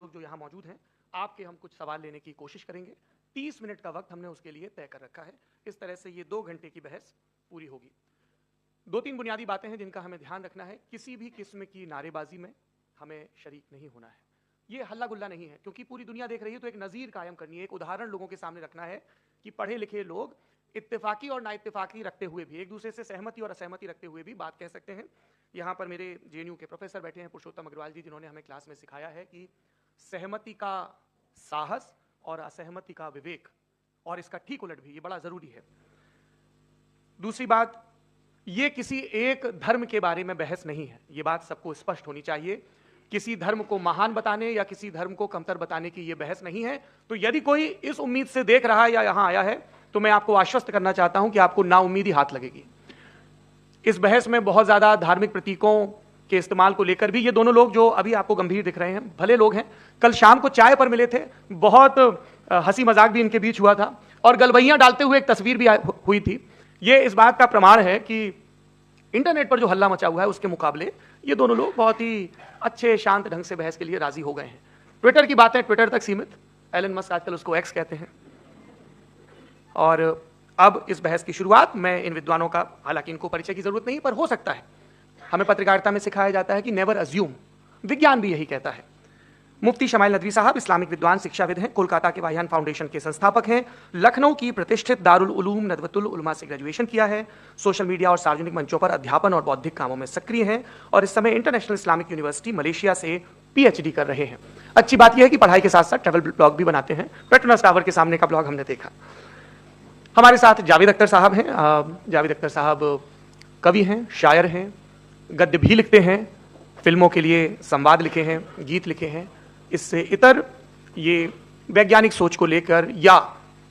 जो यहाँ मौजूद हैं आपके हम कुछ सवाल लेने की कोशिश करेंगे। 30 मिनट का वक्त हमने उसके लिए तय कर रखा है। इस तरह से ये 2 घंटे की बहस पूरी होगी। 2-3 बुनियादी बातें हैं जिनका हमें ध्यान रखना है। किसी भी किस्म की नारेबाजी में हमें शरीक नहीं होना है। ये हल्ला गुल्ला नहीं है, क्योंकि पूरी दुनिया देख रही है, तो एक नज़ीर कायम करनी है, एक उदाहरण लोगों के सामने रखना है कि पढ़े लिखे लोग इत्तेफाकी और नाइत्तेफाकी रखते हुए भी, एक दूसरे से सहमति और असहमति रखते हुए भी बात कह सकते हैं। यहाँ पर मेरे JNU के प्रोफेसर बैठे हैं, पुरुषोत्तम अग्रवाल जी, जिन्होंने हमें क्लास में सिखाया है कि सहमति का साहस और असहमति का विवेक, और इसका ठीक उलट भी, ये बड़ा जरूरी है। दूसरी बात, ये किसी एक धर्म के बारे में बहस नहीं है, ये बात सबको स्पष्ट होनी चाहिए। किसी धर्म को महान बताने या किसी धर्म को कमतर बताने की ये बहस नहीं है। तो यदि कोई इस उम्मीद से देख रहा है या यहां आया है, तो मैं आपको आश्वस्त करना चाहता हूं कि आपको नाउम्मीदी हाथ लगेगी। इस बहस में बहुत ज्यादा धार्मिक प्रतीकों के इस्तेमाल को लेकर भी, ये दोनों लोग जो अभी आपको गंभीर दिख रहे हैं, भले लोग हैं, कल शाम को चाय पर मिले थे, बहुत हंसी मजाक भी इनके बीच हुआ था, और गलबैयां डालते हुए एक तस्वीर भी हुई थी। ये इस बात का प्रमाण है कि इंटरनेट पर जो हल्ला मचा हुआ है उसके मुकाबले ये दोनों लोग बहुत ही अच्छे शांत ढंग से बहस के लिए राजी हो गए हैं। ट्विटर की बातें ट्विटर तक सीमित, एलन मस्क आजकल उसको एक्स कहते हैं। और अब इस बहस की शुरुआत, मैं इन विद्वानों का, हालांकि इनको परिचय की जरूरत नहीं, पर हो सकता है, हमें पत्रकारिता में सिखाया जाता है कि नेवर अज्यूम, विज्ञान भी यही कहता है। मुफ्ती शमाइल नदवी साहब इस्लामिक विद्वान, शिक्षाविद हैं, कोलकाता के वाहियान फाउंडेशन के संस्थापक हैं, लखनऊ की प्रतिष्ठित दारुल उलूम नदवतुल उलमा से ग्रेजुएशन किया है, सोशल मीडिया और सार्वजनिक मंचों पर अध्यापन और बौद्धिक कामों में सक्रिय हैं, और इस समय इंटरनेशनल इस्लामिक यूनिवर्सिटी मलेशिया से PhD कर रहे हैं। अच्छी बात यह है कि पढ़ाई के साथ साथ ट्रैवल ब्लॉग भी बनाते हैं। पेट्रोनास टावर के सामने का ब्लॉग हमने देखा। हमारे साथ जावेद अख्तर साहब हैं। जावेद अख्तर साहब कवि हैं, शायर हैं, गद्य भी लिखते हैं, फिल्मों के लिए संवाद लिखे हैं, गीत लिखे हैं। इससे इतर ये वैज्ञानिक सोच को लेकर या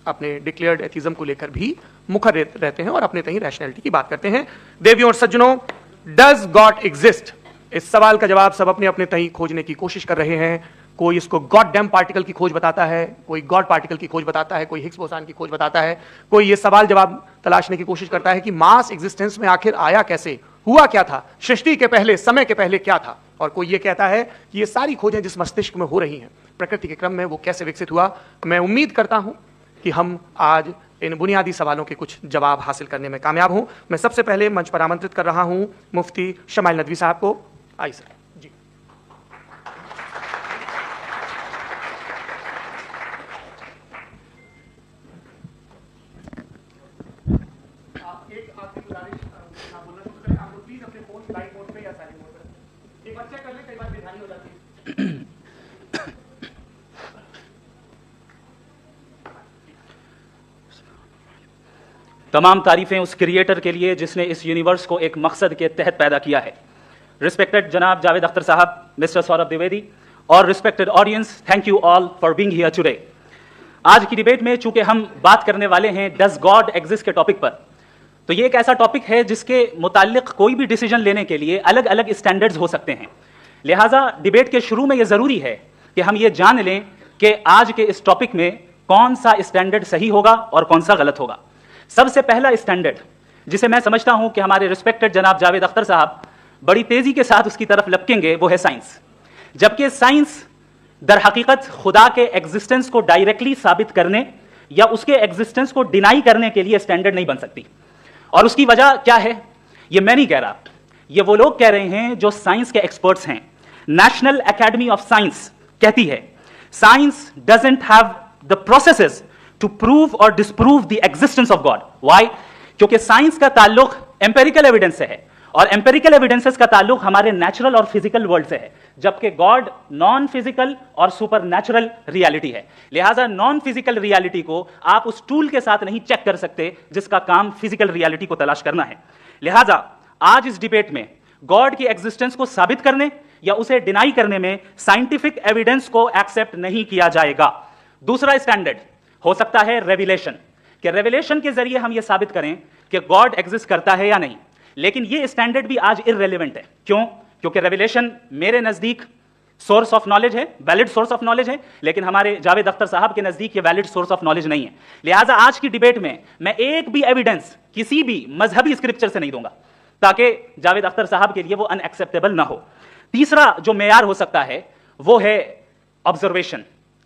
अपने डिक्लेयर्ड एथिज्म को लेकर भी मुखर रहते हैं और अपने तहीं रैशनैलिटी की बात करते हैं। देवियों और सज्जनों, डज गॉड एग्जिस्ट? इस सवाल का जवाब सब अपने अपने तहीं खोजने की कोशिश कर रहे हैं। कोई इसको गॉड डैम पार्टिकल की खोज बताता है, कोई गॉड पार्टिकल की खोज बताता है, कोई हिग्स बोसान की खोज बताता है, कोई ये सवाल जवाब तलाशने की कोशिश करता है कि मास एग्जिस्टेंस में आखिर आया कैसे, हुआ क्या था, सृष्टि के पहले, समय के पहले क्या था, और कोई ये कहता है कि ये सारी खोजें जिस मस्तिष्क में हो रही हैं प्रकृति के क्रम में, वो कैसे विकसित हुआ। मैं उम्मीद करता हूं कि हम आज इन बुनियादी सवालों के कुछ जवाब हासिल करने में कामयाब हूं। मैं सबसे पहले मंच पर आमंत्रित कर रहा हूं मुफ्ती शमाइल नदवी साहब को। आइए सर जी। एक आखिरी गुजारिश, आप बोलना शुरू करें, आप लोग प्लीज अपने फोन फ्लाइट मोड पे या साइलेंट मोड पे एक बार चेक कर लें, कई बार बेध्यानी हो जाती है। तमाम तारीफें उस क्रिएटर के लिए जिसने इस यूनिवर्स को एक मकसद के तहत पैदा किया है। रिस्पेक्टेड जनाब जावेद अख्तर साहब, मिस्टर सौरभ द्विवेदी, और respected audience, thank you all for being here today. आज की डिबेट में चूंकि हम बात करने वाले हैं डज गॉड एग्जिस्ट के टॉपिक पर, तो ये एक ऐसा टॉपिक है जिसके मुताल्लिक कोई भी डिसीजन लेने के लिए अलग अलग स्टैंडर्ड्स हो सकते हैं। लिहाजा डिबेट के शुरू में यह जरूरी है कि हम ये जान लें कि आज के इस टॉपिक में कौन सा स्टैंडर्ड सही होगा और कौन सा गलत होगा। सबसे पहला स्टैंडर्ड जिसे मैं समझता हूं कि हमारे रिस्पेक्टेड जनाब जावेद अख्तर साहब बड़ी तेजी के साथ उसकी तरफ लपकेंगे, वो है साइंस। जबकि साइंस दर हकीकत खुदा के एग्जिस्टेंस को डायरेक्टली साबित करने या उसके एग्जिस्टेंस को डिनाई करने के लिए स्टैंडर्ड नहीं बन सकती। और उसकी वजह क्या है, ये मैं नहीं कह रहा, ये वो लोग कह रहे हैं जो साइंस के एक्सपर्ट्स हैं। नेशनल एकेडमी ऑफ साइंस कहती है science doesn't have the processes to prove और disprove the existence of God. Why? क्योंकि साइंस का ताल्लुक एम्पेरिकल एविडेंस से है, और एम्पेरिकल एविडेंसेस का ताल्लुक हमारे नेचुरल और फिजिकल वर्ल्ड से है, जबकि गॉड नॉन फिजिकल और सुपर नेचुरल रियलिटी है। लिहाजा नॉन फिजिकल रियलिटी को आप उस टूल के साथ नहीं चेक कर सकते जिसका काम फिजिकल रियलिटी को तलाश करना है। लिहाजा आज इस डिबेट में गॉड की एग्जिस्टेंस को साबित करने या उसे डिनाई करने में साइंटिफिक एविडेंस को एक्सेप्ट नहीं किया जाएगा। दूसरा स्टैंडर्ड हो सकता है रेविलेशन, कि रेविलेशन के जरिए हम यह साबित करें कि गॉड एग्जिस्ट करता है या नहीं। लेकिन यह स्टैंडर्ड भी आज इररेलेवेंट है। क्यों? क्योंकि रेविलेशन मेरे नजदीक सोर्स ऑफ नॉलेज है, वैलिड सोर्स ऑफ नॉलेज है, लेकिन हमारे जावेद अख्तर साहब के नजदीक ये वैलिड सोर्स ऑफ नॉलेज नहीं है। लिहाजा आज की डिबेट में मैं एक भी एविडेंस किसी भी मजहबी स्क्रिप्चर से नहीं दूंगा, ताकि जावेद अख्तर साहब के लिए वो अनएक्सेप्टेबल ना हो। तीसरा जो मेयार हो सकता है वो है ऑब्जर्वेशन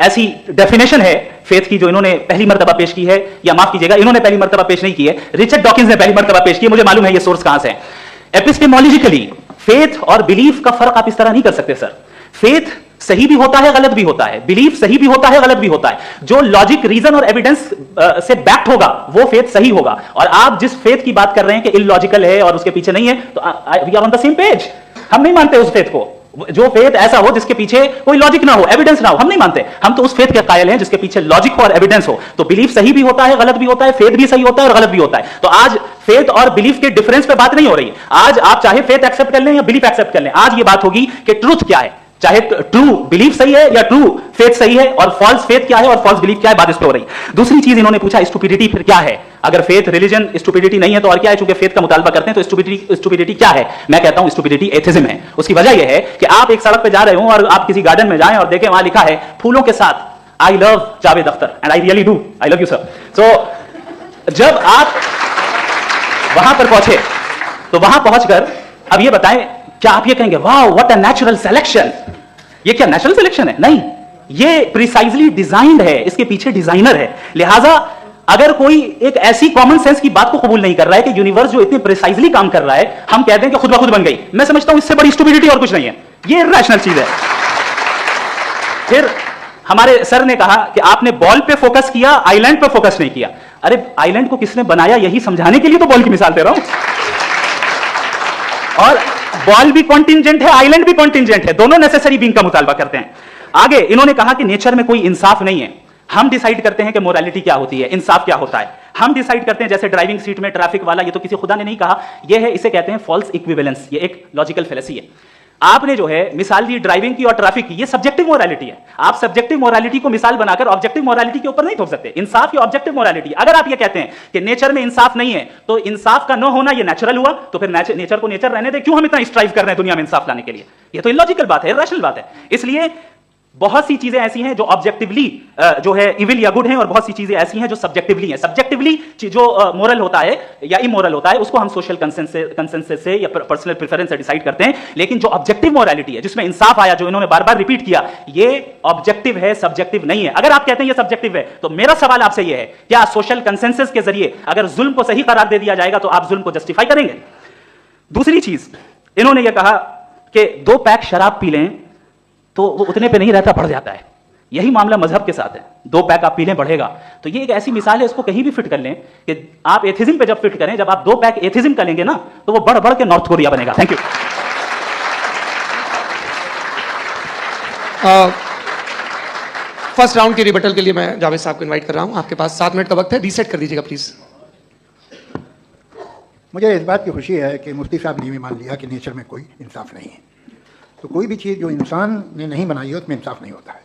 ऐसी डेफिनेशन है फेथ की जो इन्होंने पहली मर्तबा पेश की है, या माफ कीजिएगा इन्होंने पहली मर्तबा पेश नहीं की है, रिचर्ड डॉकिंस ने पहली मर्तबा पेश की है, मुझे मालूम है ये सोर्स कहां से है। एपिस्टेमोलॉजिकली फेथ और बिलीफ का फर्क आप इस तरह नहीं कर सकते सर। फेथ सही भी होता है, गलत भी होता है, बिलीफ सही भी होता है, गलत भी होता है। जो लॉजिक, रीजन और एविडेंस से बैक्ड होगा वो फेथ सही होगा, और आप जिस फेथ की बात कर रहे हैं कि इलॉजिकल है और उसके पीछे नहीं है, तो we are on the same page. हम नहीं मानते उस फेथ को, जो फेथ ऐसा हो जिसके पीछे कोई लॉजिक ना हो, एविडेंस ना हो, हम नहीं मानते। हम तो उस फेथ के कायल हैं जिसके पीछे लॉजिक हो और एविडेंस हो। तो बिलीफ सही भी होता है, गलत भी होता है, फेथ भी सही होता है और गलत भी होता है। तो आज फेथ और बिलीफ के डिफरेंस पे बात नहीं हो रही। आज आप चाहे फेथ एक्सेप्ट कर लें या बिलीफ एक्सेप्ट कर लें, आज ये बात होगी कि ट्रूथ क्या है, चाहे ट्रू बिलीफ सही है या ट्रू फेथ सही है, और फॉल्स फेथ क्या है और फॉल्स बिलीफ क्या है, बात इस पे हो रही। दूसरी चीज इन्होंने पूछा स्टुपिडिटी फिर क्या है। अगर फेथ रिलीजन स्टुपिडिटी नहीं है तो और क्या है, चूंकि फेथ का मुतालबा करते हैं तो स्टुपिडिटी क्या है। मैं कहता हूं स्टुपिडिटी एथिज्म है। उसकी वजह यह है कि आप एक सड़क पे जा रहे हो और आप किसी गार्डन में जाएं और देखें वहां लिखा है फूलों के साथ I love Javed Akhtar, and I really do, I love you sir. So जब आप वहां पर पहुंचे तो वहां पहुंचकर अब ये बताएं, क्या आप ये कहेंगे वाह व्हाट अ नेचुरल सिलेक्शन, ये क्या नेचुरल सिलेक्शन है? नहीं, ये प्रिसाइजली डिजाइंड है, इसके पीछे डिजाइनर है। लिहाजा अगर कोई एक ऐसी कॉमन सेंस की बात को कबूल नहीं कर रहा है कि यूनिवर्स जो इतने प्रिसाइजली काम कर रहा है, हम कहते हैं कि खुद ब खुद बन गई, मैं समझता हूं इससे बड़ी स्टुपिडिटी और कुछ नहीं है। ये रैशनल चीज है। फिर हमारे सर ने कहा कि आपने बॉल पे फोकस किया, आइलैंड पे फोकस नहीं किया। अरे आइलैंड को किसने बनाया यही समझाने के लिए तो बॉल की मिसाल दे रहा हूं। और बॉल भी कॉन्टिंजेंट है, आइलैंड भी कॉन्टिंजेंट है, दोनों नेसेसरी बीइंग का मुतालबा करते हैं। आगे इन्होंने कहा कि नेचर में कोई इंसाफ नहीं है। हम डिसाइड करते हैं कि मोरालिटी क्या होती है, इंसाफ क्या होता है। हम डिसाइड करते हैं, जैसे ड्राइविंग सीट में ट्रैफिक वाला, ये तो किसी खुदा ने नहीं कहा, ये है, इसे कहते हैं फॉल्स इक्विवेलेंस। ये एक लॉजिकल फेलेसी है। आपने जो है मिसाल दी ड्राइविंग की और ट्रैफिक की, ये सब्जेक्टिव मोरालिटी है। आप सब्जेक्टिव मोरालिटी को मिसाल बनाकर ऑब्जेक्टिव मोरालिटी के ऊपर नहीं थोप सकते। इंसाफ या ऑब्जेक्टिव मोरालिटी, अगर आप ये कहते हैं कि नेचर में इंसाफ नहीं है तो इंसाफ का न होना ये नेचुरल हुआ, तो फिर नेचर को नेचर रहने दे, क्यों हम इतना स्ट्राइव कर रहे हैं दुनिया में इंसाफ लाने के लिए? ये तो इलॉजिकल बात है, इरैशनल बात है। इसलिए बहुत सी चीजें ऐसी हैं जो ऑब्जेक्टिवली जो है इविल या गुड हैं, और बहुत सी चीजें ऐसी हैं जो सब्जेक्टिवली हैं। सब्जेक्टिवली जो मोरल होता है या इमोरल होता है उसको हम सोशल कंसेंसस से या पर्सनल प्रेफरेंस से डिसाइड करते हैं। लेकिन जो ऑब्जेक्टिव मोरालिटी है, जिसमें इंसाफ आया, जो इन्होंने बार बार रिपीट किया, ये ऑब्जेक्टिव है, सब्जेक्टिव नहीं है। अगर आप कहते हैं ये सब्जेक्टिव है, तो मेरा सवाल आपसे ये है, क्या सोशल कंसेंसस के जरिए अगर जुल्म को सही करार दे दिया जाएगा तो आप जुल्म को जस्टिफाई करेंगे? दूसरी चीज इन्होंने ये कहा कि 2 पैक शराब पी लें तो वो उतने पे नहीं रहता, बढ़ जाता है। यही मामला मजहब के साथ है। 2 पैक आप पी लें बढ़ेगा। तो ये एक ऐसी मिसाल है, इसको कहीं भी फिट कर लें कि आप एथिज्म पे जब फिट करें, जब आप 2 पैक एथिज्म का लेंगे ना तो वो बढ़ बढ़ के नॉर्थ कोरिया बनेगा। Thank you. फर्स्ट राउंड के रिबटल के लिए मैं जावेद साहब को इनवाइट कर रहा हूं। आपके पास 7 मिनट का वक्त है, रीसेट कर दीजिएगा प्लीज। मुझे इस बात की खुशी है कि मुफ्ती साहब ने भी मान लिया कि नेचर में कोई इंसाफ नहीं है। तो कोई भी चीज़ जो इंसान ने नहीं बनाई है उसमें इंसाफ नहीं होता है।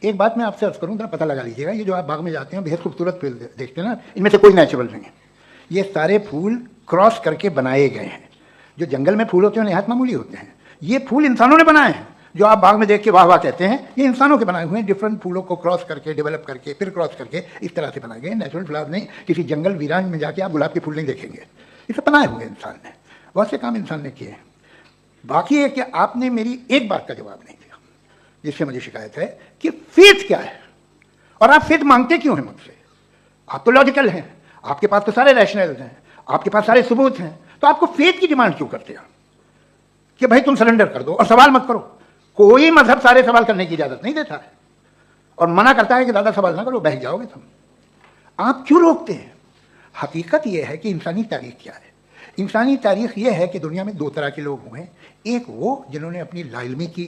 एक बात मैं आपसे अर्ज़ करूँ, जरा पता लगा लीजिएगा, ये जो आप बाग में जाते हैं बेहद खूबसूरत फूल देखते हैं ना, इनमें से कोई नेचुरल नहीं है। ये सारे फूल क्रॉस करके बनाए गए हैं। जो जंगल में फूल होते हैं नहायत मामूली होते हैं, ये फूल इंसानों ने बनाए हैं। जो आप बाग में देख के वाह वाह कहते हैं, ये इंसानों के बनाए हुए हैं। डिफरेंट फूलों को क्रॉस करके, डेवलप करके, फिर क्रॉस करके इस तरह से बनाए गए। नेचुरल फ्लावर नहीं, किसी जंगल वीरान में जाके आप गुलाब के फूल नहीं देखेंगे। इसे बनाए हुए इंसान ने, बहुत से काम इंसान ने किए हैं। बाकी है कि आपने मेरी एक बात का जवाब नहीं दिया, जिससे मुझे शिकायत है कि फेथ क्या है और आप फेथ मांगते क्यों हैं मुझसे? आप तो लॉजिकल हैं, आपके पास तो सारे रैशनल हैं, आपके पास सारे सबूत हैं, तो आपको फेथ की डिमांड क्यों करते हैं कि भाई तुम सरेंडर कर दो और सवाल मत करो? कोई मजहब सारे सवाल करने की इजाजत नहीं देता है और मना करता है कि ज़्यादा सवाल ना करो, बहक जाओगे तुम। आप क्यों रोकते हैं? हकीकत यह है कि इंसानी तारीख क्या है। इंसानी तारीख यह है कि दुनिया में 2 तरह के लोग हुए हैं। एक वो जिन्होंने अपनी लाइल्मी की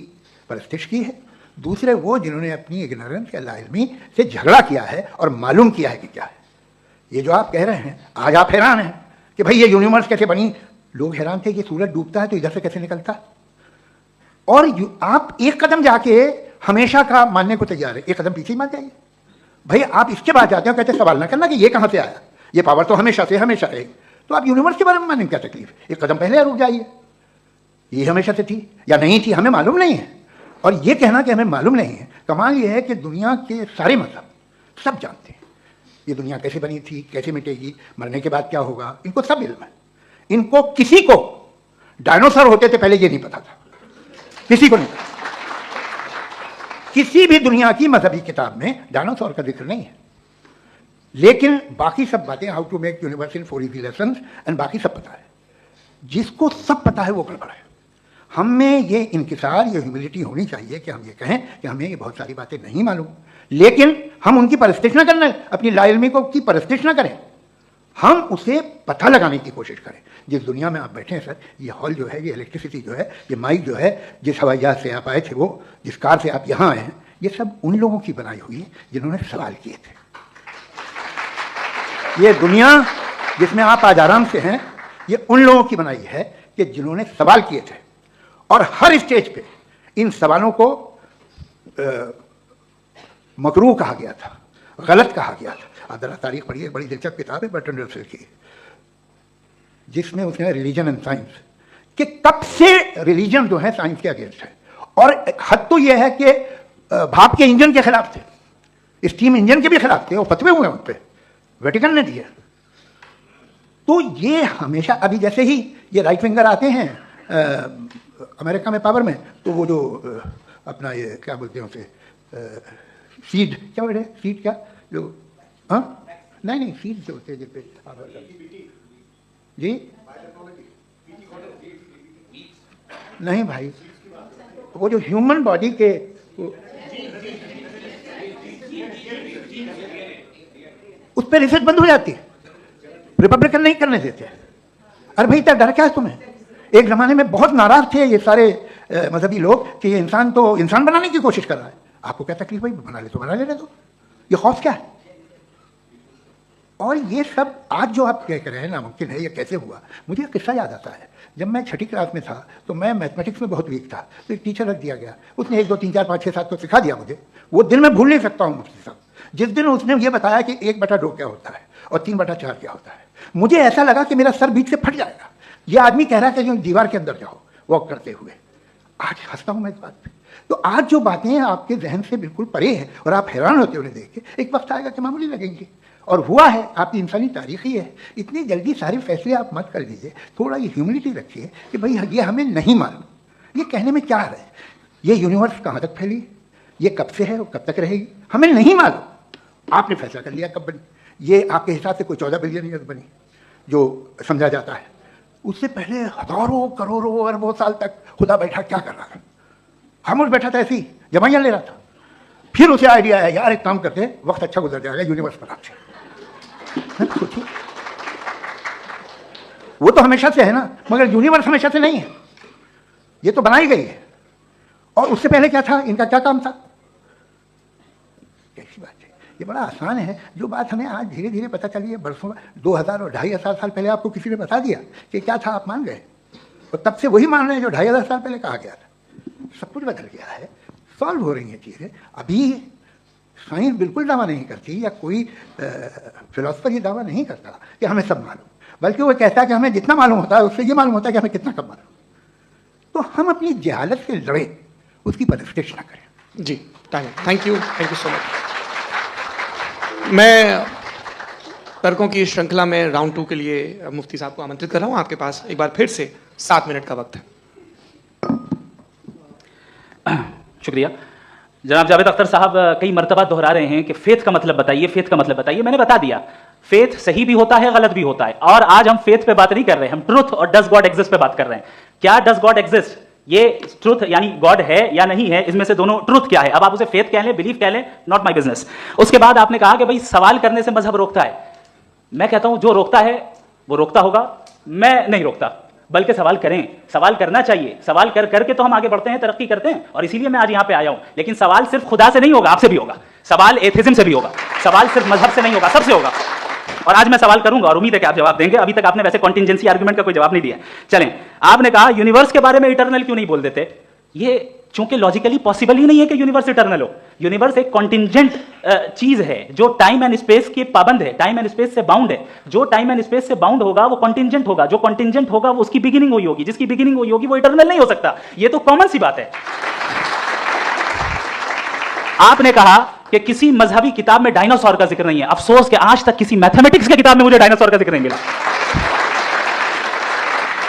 परस्तिश की है, दूसरे वो जिन्होंने अपनी इग्नोरेंस या लाइल्मी से झगड़ा किया है और मालूम किया है कि क्या है। ये जो आप कह रहे हैं, आज आप हैरान हैं कि भाई ये यूनिवर्स कैसे बनी। लोग हैरान थे कि सूरज डूबता है तो इधर से कैसे निकलता, और आप एक कदम जाके हमेशा का मानने को तैयार है, एक कदम पीछे ही मान जाइए। भाई आप इसके बाद जाते हो, कहते सवाल ना करना कि ये कहाँ से आया, ये पावर तो हमेशा से हमेशा रहेगी। तो आप यूनिवर्स के बारे में मानेंगे क्या तकलीफ? एक कदम पहले रुक जाइए, ये हमेशा से थी या नहीं थी हमें मालूम नहीं है। और ये कहना कि हमें मालूम नहीं है, कमाल ये है कि दुनिया के सारे मजहब सब जानते हैं ये दुनिया कैसे बनी थी, कैसे मिटेगी, मरने के बाद क्या होगा, इनको सब इल्म है। इनको किसी को डायनासोर होते थे पहले ये नहीं पता था, किसी को नहीं। किसी भी दुनिया की मजहबी किताब में डायनासोर का जिक्र नहीं है, लेकिन बाकी सब बातें, how to make universe in 4 easy lessons and बाकी सब पता है। जिसको सब पता है वो गड़बड़ है। हम में ये इंकिसार, ये ह्यूमिलिटी होनी चाहिए कि हम ये कहें कि हमें ये बहुत सारी बातें नहीं मालूम, लेकिन हम उनकी परस्तिश ना करना, अपनी लाइल्मी को की परस्तिश ना करें, हम उसे पता लगाने की कोशिश करें। जिस दुनिया में आप बैठे हैं सर, ये हॉल जो है, ये इलेक्ट्रिसिटी जो है, ये माइक जो है, जिस हवाई जहाज से आप आए थे, वो जिस कार से आप यहाँ आए हैं, ये सब उन लोगों की बनाई हुई है जिन्होंने सवाल किए थे। ये दुनिया जिसमें आप आज आराम से हैं, ये उन लोगों की बनाई है कि जिन्होंने सवाल किए थे, और हर स्टेज पे इन सवालों को मकरूह कहा गया था, गलत कहा गया था। आप जरा तारीख पढ़िए, बड़ी दिलचस्प किताब है बर्ट्रैंड रसेल की, जिसमें उसने रिलीजन एंड साइंस कि कब से रिलीजन जो है साइंस के अगेंस्ट है, और हद तो यह है कि भाप के इंजन के खिलाफ थे, स्टीम इंजन के भी खिलाफ थे, और फतवे हुए उन पर, वेटिकन ने दिए। तो ये हमेशा, अभी जैसे ही ये राइट विंगर आते हैं अमेरिका में पावर में, तो वो जो अपना ये क्या बोलते हैं उसे, सीड क्या बोलते हैं, सीड क्या जो, हाँ नहीं सीड जो होते हैं जिस पे जी, नहीं भाई, वो जो ह्यूमन बॉडी के उस पर रिसर्च बंद हो जाती है, रिपब्लिकन नहीं करने देते। अरे भाई इतना डर क्या है तुम्हें? एक जमाने में बहुत नाराज थे ये सारे मजहबी लोग कि ये इंसान तो इंसान बनाने की कोशिश कर रहा है। आपको क्या तकलीफ भाई, बना ले तो बना लेने दो, ये खौफ क्या है? और ये सब आज जो आप कह रहे हैं नामुमकिन है, ये कैसे हुआ? मुझे एक किस्सा याद आता है। जब मैं 6ठी क्लास में था तो मैं मैथमेटिक्स में बहुत वीक था, तो एक टीचर रख दिया गया, उसने 1 2 3 4 5 6 7 को सिखा दिया मुझे। वो दिन मैं भूल नहीं सकता हूँ मुफ्ती साहब, जिस दिन उसने ये बताया कि 1/2 क्या होता है और 3/4 क्या होता है। मुझे ऐसा लगा कि मेरा सर बीच से फट जाएगा। ये आदमी कह रहा है कि दीवार के अंदर जाओ वॉक करते हुए। आज हंसता हूँ मैं इस बात पे। तो आज जो बातें आपके जहन से बिल्कुल परे हैं और आप हैरान होते उन्हें देख के, एक वक्त आएगा कि मामूली लगेंगे। और हुआ है, आपकी इंसानी तारीख ही है। इतनी जल्दी सारे फैसले आप मत कर लीजिए, थोड़ा ये ह्यूमिलिटी रखिए कि भाई ये हमें नहीं मालूम। ये कहने में क्या है, ये यूनिवर्स कहाँ तक फैली, ये कब से है और कब तक रहेगी, हमें नहीं मालूम। आपने फैसला कर लिया कब बनी, ये आपके हिसाब से कोई 14 बिलियन ईयर बनी जो समझा जाता है। उससे पहले हजारों करोड़ों अरबों साल तक खुदा बैठा क्या कर रहा था? खामोश बैठा था, ऐसी जमाइयाँ ले रहा था। फिर उसे आइडिया है, यार एक काम करते, वक्त अच्छा गुजर जाएगा, यूनिवर्स पर आपसे सोचिए। वो तो हमेशा से है ना, मगर यूनिवर्स हमेशा से नहीं है, ये तो बनाई गई है। और उससे पहले क्या था, इनका क्या काम था? कैसी बात है, ये बड़ा आसान है। जो बात हमें आज धीरे धीरे पता चली है, बरसों 2000 और 2500 साल पहले आपको किसी ने बता दिया कि क्या था, आप मान गए, और तब से वही मान रहे हैं जो 2500 साल पहले कहा गया था। सब कुछ बदल गया है, सॉल्व हो रही हैं चीज़ें। अभी साइंस बिल्कुल दावा नहीं करती, या कोई फिलोसफर ये दावा नहीं करता कि हमें सब मालूम, बल्कि वो कहता है कि हमें जितना मालूम होता है उससे ये मालूम होता है कि हमें कितना कम मालूम। तो हम अपनी जहालत से लड़े, उसकी परस्तिश ना करें। जी, थैंक यू सो मच। मैं तर्कों की श्रृंखला में राउंड 2 के लिए मुफ्ती साहब को आमंत्रित कर रहा हूँ। आपके पास एक बार फिर से 7 मिनट का वक्त है। शुक्रिया। जनाब जावेद अख्तर साहब कई मर्तबा दोहरा रहे हैं कि फेथ का मतलब बताइए, फेथ का मतलब बताइए। मैंने बता दिया, फेथ सही भी होता है, गलत भी होता है। और आज हम फेथ पे बात नहीं कर रहे हैं, हम ट्रुथ और डज गॉड एग्जिस्ट पे बात कर रहे हैं। क्या डज गॉड एग्जिस्ट, ये ट्रुथ यानी गॉड है या नहीं है, इसमें से दोनों ट्रुथ क्या है। अब आप उसे फेथ कह लें, बिलीफ कह लें, नॉट माई बिजनेस। उसके बाद आपने कहा कि भाई सवाल करने से मजहब रोकता है। मैं कहता हूं जो रोकता है वो रोकता होगा, मैं नहीं रोकता, बल्कि सवाल करें, सवाल करना चाहिए। सवाल कर करके तो हम आगे बढ़ते हैं, तरक्की करते हैं, और इसीलिए मैं आज यहां पे आया हूं। लेकिन सवाल सिर्फ खुदा से नहीं होगा, आपसे भी होगा। सवाल एथिज्म से भी होगा, सवाल सिर्फ मजहब से नहीं होगा, सबसे होगा। और आज मैं सवाल करूंगा और उम्मीद है कि आप जवाब देंगे। अभी तक आपने वैसे कॉन्टिंजेंसी आर्गुमेंट का कोई जवाब नहीं दिया। चलें, आपने कहा यूनिवर्स के बारे में इटर्नल क्यों नहीं बोल देते। ये चूंकि लॉजिकली पॉसिबल ही नहीं है कि यूनिवर्स इटर्नल हो। यूनिवर्स एक कॉन्टिंजेंट चीज है जो टाइम एंड स्पेस के पाबंद है, टाइम एंड स्पेस से बाउंड है। जो टाइम एंड स्पेस से बाउंड होगा वो कॉन्टिंजेंट होगा, जो कॉन्टिंजेंट होगा वो उसकी बिगिनिंग हुई होगी, जिसकी बिगिनिंग हुई होगी वो इटर्नल नहीं हो सकता। ये तो कॉमन सी बात है। आपने कहा कि किसी मजहबी किताब में डायनासोर का जिक्र नहीं है। अफसोस कि आज तक किसी मैथमेटिक्स की किताब में मुझे डायनासोर का जिक्र नहीं मिला।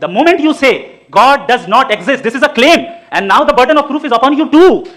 The moment you say God does not exist, this is a claim, and now the burden of proof is upon you too.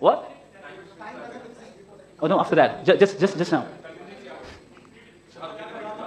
What? Oh no, after that. Just now.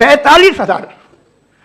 45,000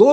2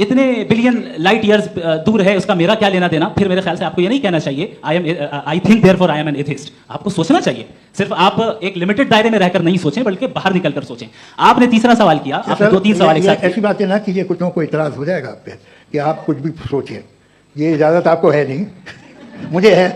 इतने billion light years दूर है, उसका मेरा क्या लेना देना? फिर मेरे ख्याल से आपको ये नहीं कहना चाहिए I think therefore I am an atheist. आपको सोचना चाहिए, सिर्फ आप एक लिमिटेड दायरे में रहकर नहीं सोचें, बल्कि बाहर निकलकर सोचें। आपने तीसरा सवाल किया, आपने 2-3 सवाल एक साथ। ऐसी बात है ना कि ये कुछ लोगों को इतराज हो जाएगा आप पे कि आप कुछ भी सोचें, ये इजाजत आपको है नहीं, मुझे है।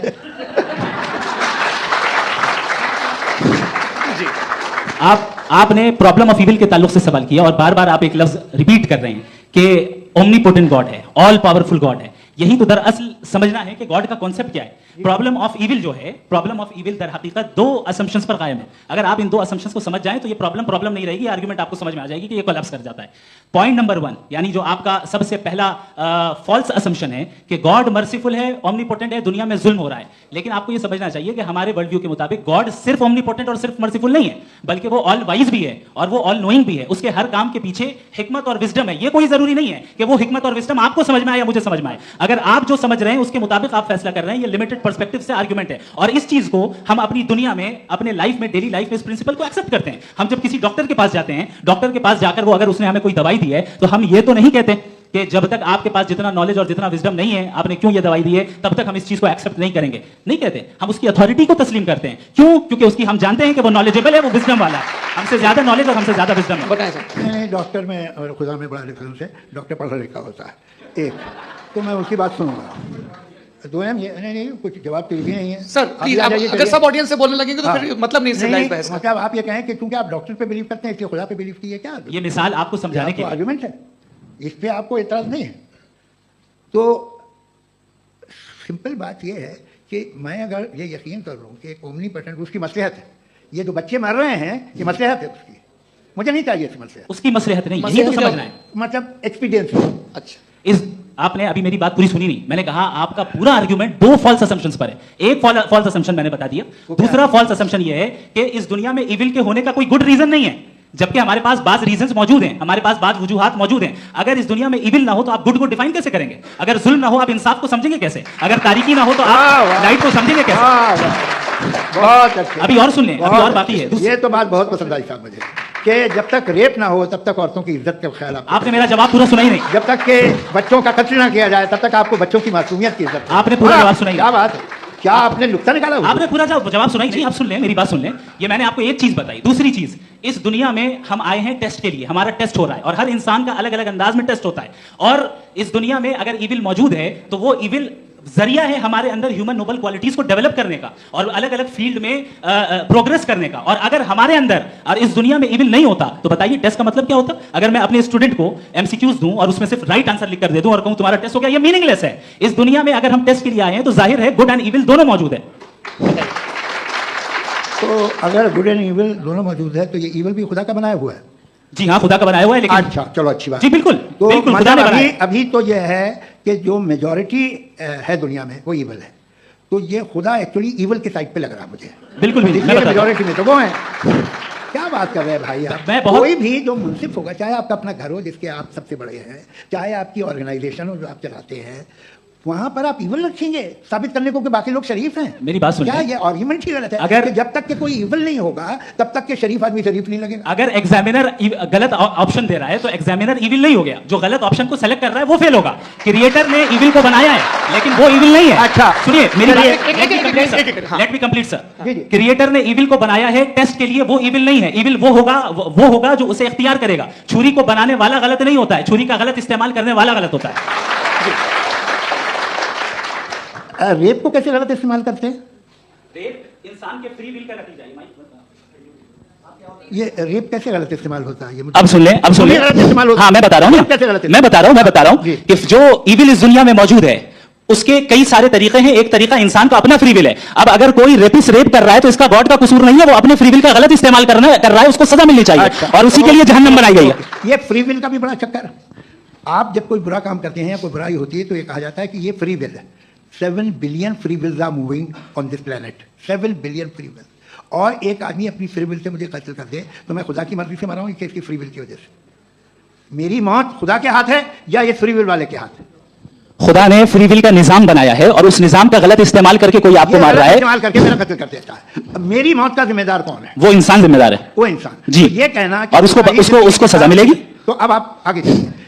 आपने प्रॉब्लम ऑफ इविल के ताल्लुक से सवाल किया और बार बार आप एक लफ्ज रिपीट कर रहे हैं कि ओमनीपोटेंट गॉड है, ऑल पावरफुल गॉड है। यही तो दरअसल समझना है कि गॉड का कॉन्सेप्ट क्या है। प्रॉब्लम ऑफ इविल जो है, प्रॉब्लम ऑफ इविल दर हकीकत 2 असम्पशंस पर कायम है। अगर आप इन 2 असम्पशंस को समझ जाएं तो ये प्रॉब्लम नहीं रहेगी, आर्गुमेंट आपको समझ में आ जाएगी कि ये कोलैप्स कर जाता है। पॉइंट नंबर 1, यानी जो आपका सबसे पहला फॉल्स असम्पशन है कि गॉड मर्सीफुल है, ओमनीपोटेंट है, दुनिया में जुल्म हो रहा है। लेकिन आपको ये समझना चाहिए कि हमारे वर्ल्ड व्यू के मुताबिक गॉड सिर्फ ओमनीपोटेंट और सिर्फ मर्सीफुल नहीं है, बल्कि वो ऑल वाइज भी है और वो ऑल नोइंग भी है। उसके हर काम के पीछे हिकमत और विजडम है। ये कोई जरूरी नहीं है कि वो हिकमत और विजडम आपको समझ में आए या मुझे समझ में आए। अगर आप जो समझ रहे हैं उसके मुताबिक आप फैसला कर रहे हैं, ये लिमिटेड पर्सपेक्टिव से आर्गुमेंट है। और इस चीज को हम अपनी दुनिया में, अपने लाइफ में, डेली लाइफ में इस प्रिंसिपल को एक्सेप्ट करते हैं। हम जब किसी डॉक्टर के पास जाते हैं, डॉक्टर के पास जाकर वो अगर उसने हमें कोई दवाई दी है तो हम ये तो नहीं कहते कि जब तक आपके पास जितना नॉलेज और जितना विजडम नहीं है, आपने क्यों ये दवाई दी है, तब तक हम इस चीज को एक्सेप्ट नहीं करेंगे। नहीं कहते, हम उसकी अथॉरिटी को तस्लीम करते हैं। क्यों? क्योंकि उसकी हम जानते हैं कि वो नॉलेजेबल है, वो विजडम वाला है, हमसे ज्यादा नॉलेज और हमसे ज्यादा विजडम है। बताएं सर। नहीं, डॉक्टर में और खुदा में बड़ा डिफरेंस है। डॉक्टर पढ़ा लिखा होता है, एक तो मैं उसकी बात सुनूंगा। दो ये नहीं कुछ जवाब तो भी नहीं है सर प्लीज, अगर सब ऑडियंस से बोलने लगेंगे तो फिर मतलब नहीं है बहस का। मतलब आप ये कहें कि क्योंकि आप डॉक्टर पे बिलीव करते हैं इसलिए खुदा पे बिलीव कीजिए, क्या ये मिसाल आपको समझाने के आर्गुमेंट है, इस पे आपको एतराज नहीं है। तो सिंपल बात ये है कि मैं अगर ये यकीन कर लूँ कि एक ओमनीपोटेंट उसकी मसलहत है, ये जो बच्चे मर रहे हैं ये मसलहत है उसकी, मुझे नहीं चाहिए इसकी मसलहत, उसकी मसलहत नहीं, यही तो समझना है, मतलब एक्सपीरियंस। अच्छा, इस आपने अभी मेरी बात पूरी सुनी नहीं। मैंने कहा आपका पूरा आर्गुमेंट 2 फॉल्स असम्पशंस पर है। एक फॉल्स असम्पशन मैंने बता दिया, दूसरा फॉल्स असम्पशन ये है कि इस दुनिया में इविल के होने का कोई गुड रीजन नहीं है, जबकि हमारे पास बाज रीजंस मौजूद हैं, हमारे पास बाज वजूहात मौजूद हैं। अगर इस दुनिया में इविल ना हो तो आप गुड को डिफाइन कैसे करेंगे? अगर जुल्म ना हो आप इंसाफ को समझेंगे कैसे? अगर तारीकी ना हो तो आप लाइट को समझेंगे कैसे? बहुत अच्छा, अभी और सुन लें, अभी और बाकी है। ये तो बात बहुत पसंद आई साहब मुझे कि जब तक रेप ना हो तब तक औरतों की इज्जत का ख्याल आपने मेरा जवाब पूरा सुना ही नहीं। जब तक के बच्चों का कत्ल ना किया जाए तब तक आपको बच्चों की मासूमियत की इज्जत। आपने पूरा जवाब सुना ही क्या बात है, क्या आपने नुक्ता निकाला? आपने पूरा जवाब सुना ही नहीं। आप सुन लें, मेरी बात सुन लें। ये मैंने आपको एक चीज बताई। दूसरी चीज, इस दुनिया में हम आए हैं टेस्ट के लिए, हमारा टेस्ट हो रहा है और हर इंसान का अलग अलग अंदाज में टेस्ट होता है। और इस दुनिया में अगर इविल मौजूद है तो वो इविल जरिया है हमारे अंदर ह्यूमन नोबल क्वालिटीज को डेवलप करने का और अलग अलग फील्ड में प्रोग्रेस करने का। और अगर हमारे अंदर और इस दुनिया में इविल नहीं होता तो बताइए टेस्ट का मतलब क्या होता? अगर मैं अपने स्टूडेंट को एमसीक्यूज दूं और उसमें सिर्फ राइट आंसर लिख कर दे दूं और कहूं तुम्हारा टेस्ट हो गया, ये मीनिंगलेस है। इस दुनिया में अगर हम टेस्ट के लिए आए हैं तो जाहिर है गुड एंड इविल दोनों मौजूद है। तो अगर गुड एंड इविल दोनों मौजूद है तो ये इविल भी खुदा का बनाया हुआ है? जी हाँ, खुदा का बनाया हुआ है। लेकिन अच्छा, चलो अच्छी बात। जी बिल्कुल, तो बिल्कुल खुदा ने मतलब बनाया। अभी तो ये है कि जो मेजॉरिटी है दुनिया में वो इविल है, तो ये खुदा एक्चुअली इविल के साइड पे लग रहा है मुझे। बिल्कुल भी नहीं, मेजॉरिटी में तो वो है। क्या बात कर रहे हैं भाई आप? कोई भी जो मुंसिफ होगा, चाहे आपका अपना घर हो जिसके आप सबसे बड़े हैं, चाहे आपकी ऑर्गेनाइजेशन हो जो आप चलाते हैं, वहां पर आप इविल रखेंगे साबित करने को कि बाकी लोग शरीफ हैं। मेरी बात सुनिए, क्या ये आर्गुमेंट ही गलत है? अगर जब तक कि कोई इविल नहीं होगा तब तक के शरीफ आदमी शरीफ नहीं लगेगा। अगर एग्जामिनर गलत ऑप्शन दे रहा है तो एग्जामिनर इविल नहीं हो गया, जो गलत ऑप्शन को सेलेक्ट कर रहा है वो फेल होगा। क्रिएटर ने इविल को बनाया है लेकिन वो इविल नहीं है। अच्छा सुनिए मेरी बात, let me complete sir. Creator ने इविल को बनाया है टेस्ट के लिए, वो इविल नहीं है। इविल वो होगा जो उसे इख्तियार करेगा। छुरी को बनाने वाला गलत नहीं होता है, छुरी का गलत इस्तेमाल करने वाला गलत होता है। रेप को कैसे गलत इस्तेमाल करते हैं? रेप इंसान के फ्री विल का नतीजा है। ये रेप कैसे गलत इस्तेमाल होता है? ये अब सुन लें, अब सुन लें। हाँ मैं बता रहा हूँ, मैं बता रहा हूँ कि जो इविल इस दुनिया में मौजूद है उसके कई सारे तरीके हैं। एक तरीका इंसान का अपना फ्री विल है। अब अगर कोई रेपिस्ट रेप कर रहा है तो इसका गॉड का कसूर नहीं है, वो अपने फ्री विल का गलत इस्तेमाल कर रहा है, उसको सजा मिलनी चाहिए। अच्छा, और उसी के लिए जहन्नम बनाई गई है। ये फ्री विल का भी बड़ा चक्कर। आप जब कोई बुरा काम करते हैं, कोई बुराई होती है तो ये कहा जाता है कि ये फ्री विल है। 7 billion free wills are moving on this planet. 7 billion free will. और एक आदमी अपनी फ्री विल से मुझे कत्ल कर दे तो मैं खुदा की मर्जी से मरा हूं कि इसकी फ्री विल की वजह से? मेरी मौत खुदा के हाथ है या ये फ्री विल वाले के हाथ है? खुदा ने फ्री विल का निजाम बनाया है और उस निजाम का गलत इस्तेमाल करके कोई आपको मार रहा है, इस्तेमाल करके मेरा कत्ल कर देता है। मेरी मौत का जिम्मेदार कौन है? वो इंसान जिम्मेदार है। वो इंसान जी। तो ये कहना और उसको सजा मिलेगी। तो अब आप आगे चलिए।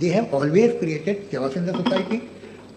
They have always created chaos in the society.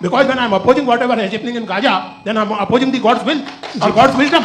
Because when I am opposing whatever is happening in Gaza, then I am opposing the God's will or God's wisdom.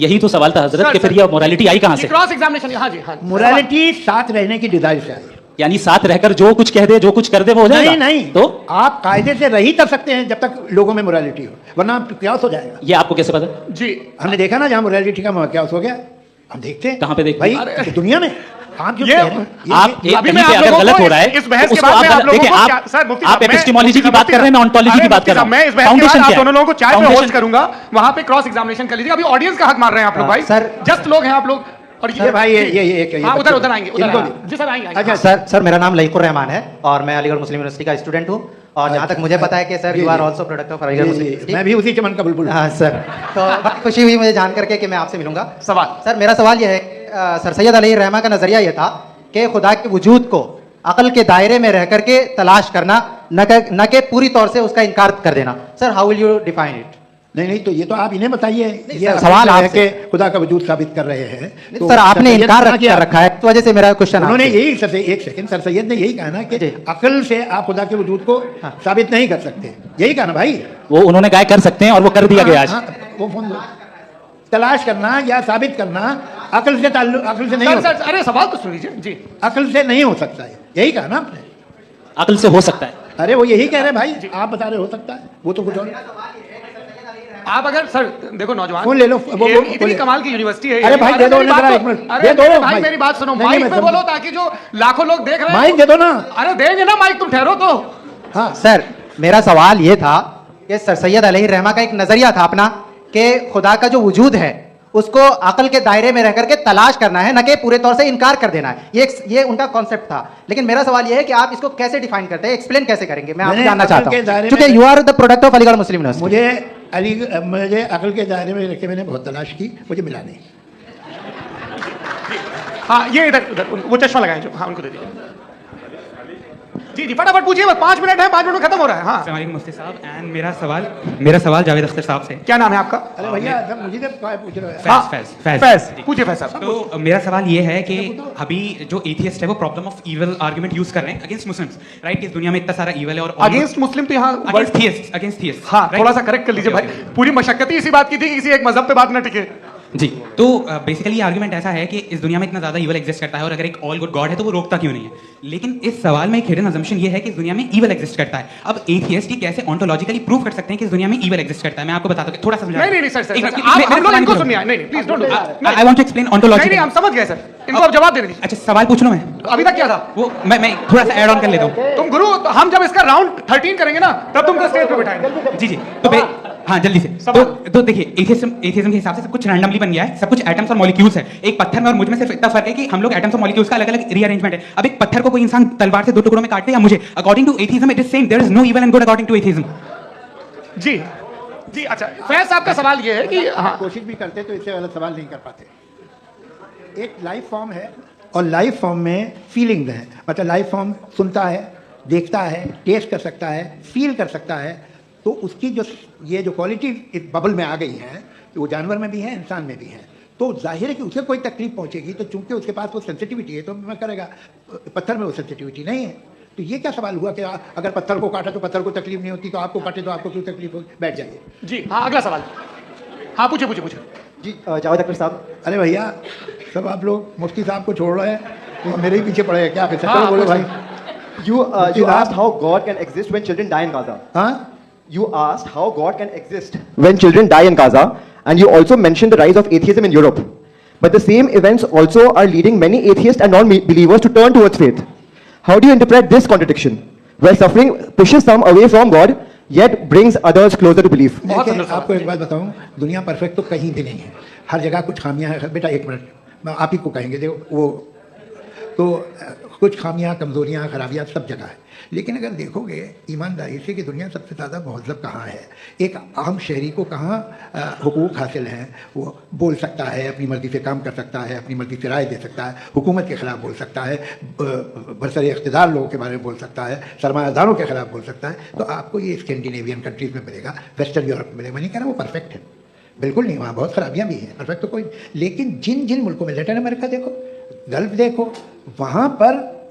यही तो सवाल था हजरत कि फिर ये मोरालिटी आई कहाँ से? क्रॉस एग्जामिनेशन, हाँ जी, हाँ जी। मोरालिटी साथ रहने की डिजायर से आई। यानी साथ रहकर जो कुछ कह दे, जो कुछ कर दे वो हो जाएगा? नहीं नहीं, तो आप कायदे से रही तब सकते हैं जब तक लोगों में मोरालिटी हो, वरना क्यास हो जाएगा। ये आपको कैसे पता? जी, हमने देखा ना जहाँ मोरालिटी का क्यास हो गया, हम देखते हैं। कहाँ पे देखते भाई हैं? दुनिया में। आप जो ये- कह रहे हैं, आप एक अभी कहीं मैं पे आप अगर लोगों गलत को हो रहा है इस बहस तो के उसको बाद आप में आप गलत- लोगों देखिए को आप क्या- सर, मुफ्ती आप साहब, मैं- एपिस्टेमोलॉजी की मुफ्ती बात कर रहे हैं, मैं साहब, ऑन्टोलॉजी की अरे बात कर मुफ्ती रहा साहब, हूँ। मैं इस बहस के बाद फाउंडेशन आप क्या है? दोनों लोगों को चाय पे फाउंडेशन- होस्ट करूंगा, वहां पे क्रॉस एग्जामिनेशन कर लीजिए। अभी ऑडियंस का हक मार रहे हैं आप लोग भाई, सर- जस्ट लोग हैं आप लोग। और ये भाई ये हाँ, उधर उधर आएंगे, उधर इनको आएंगे। जी सर, आएंगे, आएंगे। अच्छा सर मेरा नाम लईकुर रहमान है और मैं अलीगढ़ मुस्लिम यूनिवर्सिटी का स्टूडेंट हूँ और जहाँ तक मुझे पता है कि sir you are also product of Aligarh Muslim University. मैं भी उसी चमन का बुलबुल। हाँ सर, तो बड़ी खुशी हुई मुझे जान करके कि मैं आपसे मिलूंगा। सवाल सर मेरा सवाल यह है, सर सैयद अलैहि रहमा का नजरिया यह था कि खुदा के वजूद को अकल के दायरे में रह करके तलाश करना, न कि पूरी तौर से उसका इनकार कर देना। Sir how will you define it? नहीं तो ये तो आप इन्हें बताइए। ये सर, सवाल है आपसे। कि खुदा का वजूद साबित कर रहे हैं तो सर आपने सर इनकार सैयद कर रखा है, इस वजह से मेरा क्वेश्चन उन्होंने यही सर एक सेकंड सर सैयद ने यही कहा ना कि अकल से आप खुदा के वजूद को साबित नहीं कर सकते, यही कहा ना भाई। वो उन्होंने कहा कर सकते हैं और वो कर दिया गया आज। वो फोन दो। तलाश करना या साबित करना अकल से अकल से नहीं सर, हो सर, अरे सवाल तो सुन लीजिए जी। अकल से नहीं हो सकता है, यही कहा ना आपने। अकल से हो सकता है। अरे वो यही कह रहे हैं भाई, आप बता रहे हो सकता है, वो तो कुछ और। आप अगर सर देखो नौजवान, फोन ले लो, वो इतनी बोले। कमाल की यूनिवर्सिटी है। अरे भाई दे दो मेरी बात जरा तो- एक मिनट, अरे दे दो भाई मेरी बात सुनो, नहीं, माइक मैं पे समझ- बोलो ताकि जो लाखों लोग देख रहे हैं। माइक दे दो ना। अरे देंगे ना माइक, तुम ठहरो तो। हाँ सर मेरा सवाल ये था कि सर सैयद अलैहि रहमा का एक नजरिया था अपना कि खुदा का जो वजूद है उसको अकल के दायरे में रह करके तलाश करना है, न कि पूरे तौर से इनकार कर देना है। ये उनका कॉन्सेप्ट था। लेकिन मेरा सवाल ये है कि आप इसको कैसे डिफाइन करते हैं, एक्सप्लेन कैसे करेंगे? मैं आपसे जानना चाहता हूँ, क्योंकि you are the product of Aligarh Muslim University. मुझे अकल के दायरे में रखे, मैंने बहुत तलाश की, मुझे मिला नहीं। हाँ ये इधर उधर वो चश्मा लगाए जो, हाँ उनको दे दीजिए। जी जी फटाफट पूछिए, बस 5 मिनट है, 5 मिनट में खत्म हो रहा है। हाँ अस्सलाम वालेकुम मुफ्ती साहब, एंड मेरा सवाल जावेद अख्तर साहब से। क्या नाम है आपका? अरे भैया सब मुझे तो पूछ रहे हो। हाँ, फैज। पूछिए फैज साहब। तो मेरा सवाल ये है कि अभी जो एथियस्ट है वो problem of evil argument use कर रहे हैं अगेंस्ट मुस्लिम्स, राइट? कि इस दुनिया में इतना सारा इविल है और अगेंस्ट मुस्लिम तो यहाँ अगेंस्ट थियस्ट। हाँ थोड़ा सा करेक्ट कर लीजिए भाई, पूरी मशक्कत ही इसी बात की थी कि किसी एक मजहब पे बात ना टिके। जी, तो बेसिकली आर्गुमेंट ऐसा है कि इस दुनिया में इतना ज्यादा इविल एग्जिस्ट करता है और अगर एक ऑल गुड गॉड है तो वो रोकता क्यों नहीं है? लेकिन इस सवाल में एक हिडन अजम्पशन ये है कि इस दुनिया में इविल एग्जिस्ट करता है। अब एथियस्ट ही कैसे ऑन्टोलॉजिकली प्रूव कर सकते हैं कि इस दुनिया में इविल एग्जिस्ट करता है? मैं आपको बताता हूँ, थोड़ा सा समझा। नहीं सर, आप हम लोग इनको सुनिए। नहीं please don't do. I want to explain ontology. नहीं हम समझ गए सर, इनको अब जवाब दे दीजिए। अच्छा सवाल पूछ लूं मैं? अभी तक क्या था वो मैं थोड़ा सा ऐड ऑन कर लेता हूँ। तुम गुरु, हम जब इसका राउंड 13 करेंगे ना तब तुमको स्टेज पे बिठाएंगे। जी तो हाँ जल्दी से। तो देखिए एथियज्म के हिसाब से सब कुछ रैंडमली बन गया है, सब कुछ एटम्स और मॉलिक्यूल्स है। एक पत्थर में और मुझ में सिर्फ इतना फर्क है कि हम लोग एटम्स और मॉलिक्यूल्स का अलग अलग रीअरेंजमेंट है। अब एक पत्थर को कोई इंसान तलवार से 2 टुकड़ों में काटते या मुझे, according to atheism it is same, there is no evil and good according to atheism. जी जी अच्छा फैज साहब का सवाल ये है कि हाँ कोशिश भी करते तो इससे गलत सवाल नहीं कर पाते। एक लाइफ फॉर्म है और लाइफ फॉर्म में फीलिंग्स हैं, मतलब लाइफ फॉर्म सुनता है, देखता है, टेस्ट कर सकता है, फील कर सकता है, तो उसकी जो ये जो क्वालिटी इस बबल में आ गई है वो जानवर में भी है, इंसान में भी है। तो जाहिर है कि उसे कोई तकलीफ पहुंचेगी, तो चूंकि उसके पास वो सेंसिटिविटी है तो मैं करेगा, पत्थर में वो सेंसिटिविटी नहीं है। तो ये क्या सवाल हुआ कि अगर पत्थर को काटा तो पत्थर को तकलीफ नहीं होती, तो आपको काटे तो आपको क्यों तकलीफ होगी? बैठ जाइए। जी हाँ अगला सवाल। हाँ पूछे जी जावेद अख्तर साहब। अरे भैया सब आप लोग मुफ्ती साहब को छोड़ रहे हैं, तो मेरे ही पीछे पड़े हैं क्या? हाँ, बोलो भाई। You asked how God can exist when children die in Gaza. हाँ? You asked how God can exist when children die in Gaza, and you also mentioned the rise of atheism in Europe. But the same events also are leading many atheists and non-believers to turn towards faith. How do you interpret this contradiction, where suffering pushes some away from God, yet brings others closer to belief? आपको एक बात बताऊं, दुनिया perfect तो कहीं भी नहीं है, हर जगह कुछ खामियां हैं। बेटा एक मिनट, मैं आप ही को कहेंगे, देखो वो तो कुछ खामियां, कमजोरियां, खराबियां सब जगह है। लेकिन अगर देखोगे ईमानदारी से कि दुनिया सबसे ज़्यादा महज़ब कहाँ है, एक आम शहरी को कहाँ हुकूक हासिल हैं, वो बोल सकता है, अपनी मर्ज़ी से काम कर सकता है, अपनी मर्ज़ी से राय दे सकता है, हुकूमत के ख़िलाफ़ बोल सकता है, बरसर इक़्तिदार लोगों के बारे में बोल सकता है, सरमायादारों के ख़िलाफ़ बोल सकता है। तो आपको ये स्कैंडिनेवियन कंट्रीज़ में मिलेगा, वेस्टर्न यूरोप में मिलेगा। मैं नहीं कह रहा वो परफेक्ट है, बिल्कुल नहीं, वहाँ बहुत ख़राबियाँ भी हैं, परफेक्ट तो कोई। लेकिन जिन जिन मुल्कों में, लैटिन अमेरिका देखो, गल्फ देखो, वहाँ पर